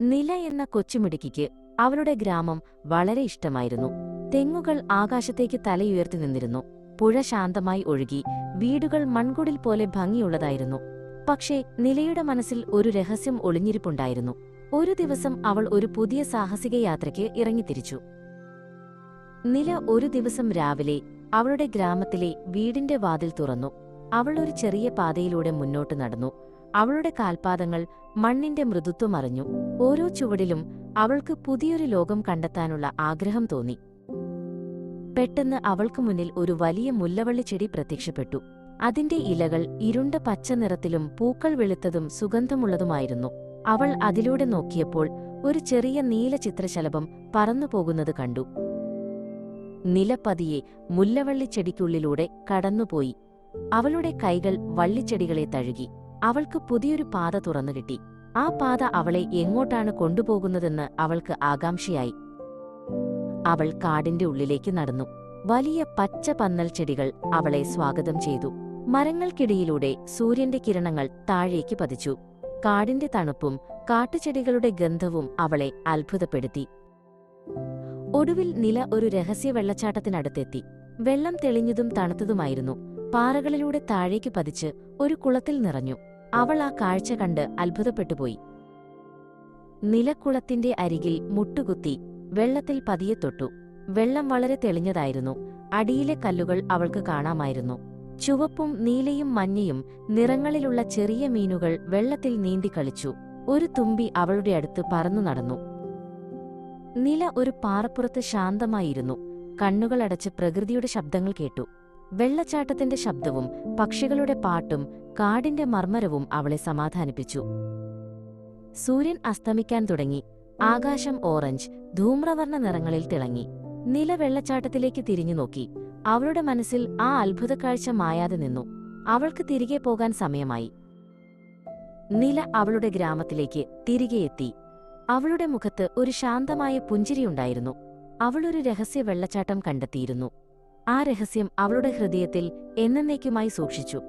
നില എന്ന കൊച്ചുമിടുക്കിക്ക് അവളുടെ ഗ്രാമം വളരെ ഇഷ്ടമായിരുന്നു. തെങ്ങുകൾ ആകാശത്തേക്ക് തലയുയർത്തി നിന്നിരുന്നു. പുഴ ശാന്തമായി ഒഴുകി. വീടുകൾ മൺകുടിൽ പോലെ ഭംഗിയുള്ളതായിരുന്നു. പക്ഷേ നിലയുടെ മനസ്സിൽ ഒരു രഹസ്യം ഒളിഞ്ഞിരിപ്പുണ്ടായിരുന്നു. ഒരു ദിവസം അവൾ ഒരു പുതിയ സാഹസിക യാത്രയ്ക്ക് ഇറങ്ങിത്തിരിച്ചു. നില ഒരു ദിവസം രാവിലെ അവളുടെ ഗ്രാമത്തിലെ വീടിന്റെ വാതിൽ തുറന്നു. അവൾ ഒരു ചെറിയ പാതയിലൂടെ മുന്നോട്ട് നടന്നു. അവളുടെ കാൽപാദങ്ങൾ മണ്ണിന്റെ മൃദുത്വം അറിഞ്ഞു. ഓരോ ചുവടിലും അവൾക്ക് പുതിയൊരു ലോകം കണ്ടെത്താനുള്ള ആഗ്രഹം തോന്നി. പെട്ടെന്ന് അവൾക്ക് മുന്നിൽ ഒരു വലിയ മുല്ലവള്ളിച്ചെടി പ്രത്യക്ഷപ്പെട്ടു. അതിന്റെ ഇലകൾ ഇരുണ്ട പച്ച നിറത്തിലും പൂക്കൾ വെളുത്തതും സുഗന്ധമുള്ളതുമായിരുന്നു. അവൾ അതിലൂടെ നോക്കിയപ്പോൾ ഒരു ചെറിയ നീല ചിത്രശലഭം പറന്നുപോകുന്നത് കണ്ടു. നില പതിയെ മുല്ലവള്ളിച്ചെടിക്കുള്ളിലൂടെ കടന്നുപോയി. അവളുടെ കൈകൾ വള്ളിച്ചെടികളെ തഴുകി. അവൾക്ക് പുതിയൊരു പാത തുറന്നുകിട്ടി. ആ പാത അവളെ എങ്ങോട്ടാണ് കൊണ്ടുപോകുന്നതെന്ന് അവൾക്ക് ആകാംക്ഷയായി. അവൾ കാടിന്റെ ഉള്ളിലേക്ക് നടന്നു. വലിയ പച്ച പന്നൽ ചെടികൾ അവളെ സ്വാഗതം ചെയ്തു. മരങ്ങൾക്കിടയിലൂടെ സൂര്യന്റെ കിരണങ്ങൾ താഴേക്ക് പതിച്ചു. കാടിന്റെ തണുപ്പും കാട്ടുചെടികളുടെ ഗന്ധവും അവളെ അത്ഭുതപ്പെടുത്തി. ഒടുവിൽ നില ഒരു രഹസ്യ വെള്ളച്ചാട്ടത്തിനടുത്തെത്തി. വെള്ളം തെളിഞ്ഞതും തണുത്തതുമായിരുന്നു. പാറകളിലൂടെ താഴേക്ക് പതിച്ച് ഒരു കുളത്തിൽ നിറഞ്ഞു. അവൾ ആ കാഴ്ച കണ്ട് അത്ഭുതപ്പെട്ടുപോയി. നിലക്കുളത്തിന്റെ അരികിൽ മുട്ടുകുത്തി വെള്ളത്തിൽ പതിയെ തൊട്ടു. വെള്ളം വളരെ തെളിഞ്ഞതായിരുന്നു. അടിയിലെ കല്ലുകൾ അവൾക്ക് കാണാമായിരുന്നു. ചുവപ്പും നീലയും മഞ്ഞയും നിറങ്ങളിലുള്ള ചെറിയ മീനുകൾ വെള്ളത്തിൽ നീന്തിക്കളിച്ചു. ഒരു തുമ്പി അവളുടെ അടുത്ത് പറന്നു നടന്നു. നില ഒരു പാറപ്പുറത്ത് ശാന്തമായിരുന്നു. കണ്ണുകളടച്ച് പ്രകൃതിയുടെ ശബ്ദങ്ങൾ കേട്ടു. വെള്ളച്ചാട്ടത്തിന്റെ ശബ്ദവും പക്ഷികളുടെ പാട്ടും കാടിന്റെ മർമ്മരവും അവളെ സമാധാനിപ്പിച്ചു. സൂര്യൻ അസ്തമിക്കാൻ തുടങ്ങി. ആകാശം ഓറഞ്ച്, ധൂമ്രവർണ്ണ നിറങ്ങളിൽ തിളങ്ങി. നില വെള്ളച്ചാട്ടത്തിലേക്ക് തിരിഞ്ഞു നോക്കി. അവളുടെ മനസ്സിൽ ആ അത്ഭുതക്കാഴ്ച മായാതെ നിന്നു. അവൾക്ക് തിരികെ പോകാൻ സമയമായി. നില അവളുടെ ഗ്രാമത്തിലേക്ക് തിരികെ എത്തി. അവളുടെ മുഖത്ത് ഒരു ശാന്തമായ പുഞ്ചിരിയുണ്ടായിരുന്നു. അവളൊരു രഹസ്യ വെള്ളച്ചാട്ടം കണ്ടെത്തിയിരുന്നു. ആ രഹസ്യം അവളുടെ ഹൃദയത്തിൽ എന്നേക്കുമായി സൂക്ഷിച്ചു.